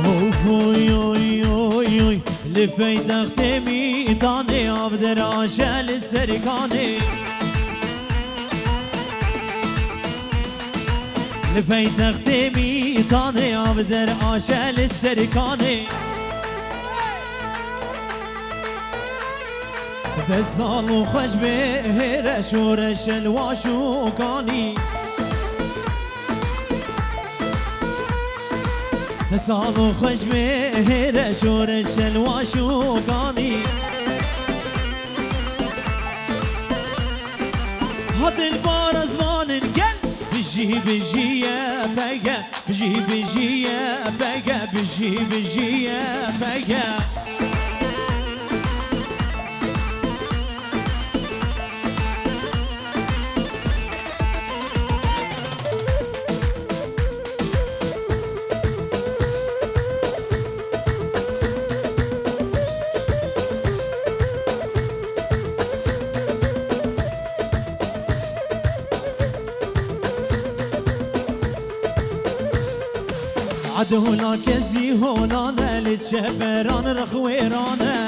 اوی اوی اوی اوی لفی تخت میدانه آب در آشل سرکانه لفی تخت میدانه آب در آشل سرکانه دستال و خوش به هرش و رشل و شوکانی دستال و خوش به هرش و رشل و شوکانی هاد البار ازوان گل بجی بجی بگه بجی بجی بگه بجی بجی بگه عدولا كزي هولانا للشبران رخويرانا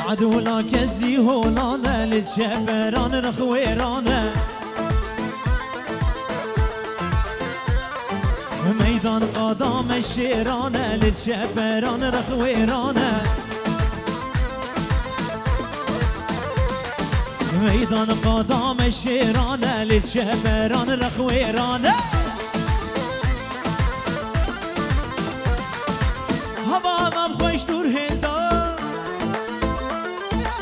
عدولا كزي هولانا للشبران رخويرانا ميدان قدام الشيرانا للشبران رخويرانا ميدان قدام الشيرانة للشبران رخويرانة هوا ما بخوش دور